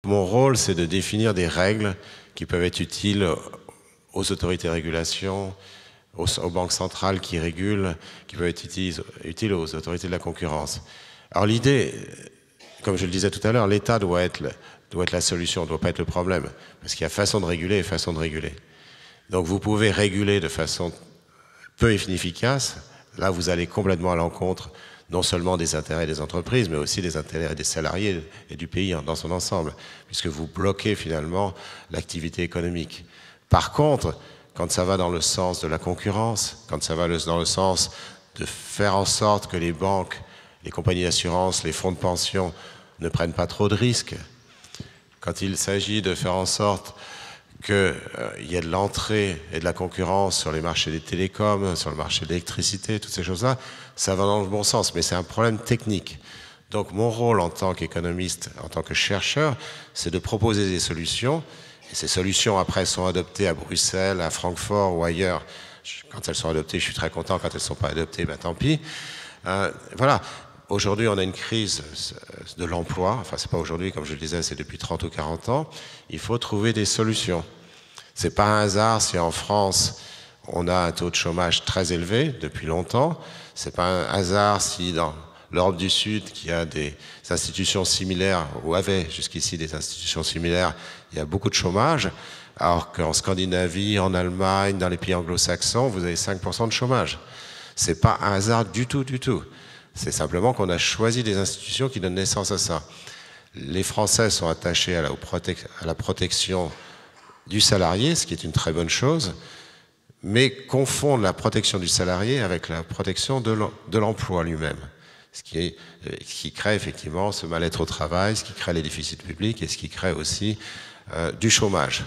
Mon rôle, c'est de définir des règles qui peuvent être utiles aux autorités de régulation, aux banques centrales qui régulent, qui peuvent être utiles aux autorités de la concurrence. Alors l'idée, comme je le disais tout à l'heure, l'État doit être la solution, ne doit pas être le problème, parce qu'il y a façon de réguler et façon de réguler. Donc vous pouvez réguler de façon peu efficace, là vous allez complètement à l'encontre non seulement des intérêts des entreprises, mais aussi des intérêts des salariés et du pays dans son ensemble, puisque vous bloquez finalement l'activité économique. Par contre, quand ça va dans le sens de la concurrence, quand ça va dans le sens de faire en sorte que les banques, les compagnies d'assurance, les fonds de pension ne prennent pas trop de risques, quand il s'agit de faire en sorte qu'il y ait de l'entrée et de la concurrence sur les marchés des télécoms, sur le marché de l'électricité, toutes ces choses-là, ça va dans le bon sens, mais c'est un problème technique. Donc mon rôle en tant qu'économiste, en tant que chercheur, c'est de proposer des solutions, et ces solutions après sont adoptées à Bruxelles, à Francfort ou ailleurs. Quand elles sont adoptées, je suis très content, quand elles ne sont pas adoptées, ben tant pis. Voilà. Aujourd'hui, on a une crise de l'emploi. Enfin, c'est pas aujourd'hui, comme je le disais, c'est depuis 30 ou 40 ans. Il faut trouver des solutions. C'est pas un hasard si en France, on a un taux de chômage très élevé depuis longtemps. C'est pas un hasard si dans l'Europe du Sud, qui a des institutions similaires, ou avait jusqu'ici des institutions similaires, il y a beaucoup de chômage. Alors qu'en Scandinavie, en Allemagne, dans les pays anglo-saxons, vous avez 5% de chômage. C'est pas un hasard du tout, du tout. C'est simplement qu'on a choisi des institutions qui donnent naissance à ça. Les Français sont attachés à la protection du salarié, ce qui est une très bonne chose, mais confondent la protection du salarié avec la protection de l'emploi lui-même, ce qui crée effectivement ce mal-être au travail, ce qui crée les déficits publics et ce qui crée aussi du chômage.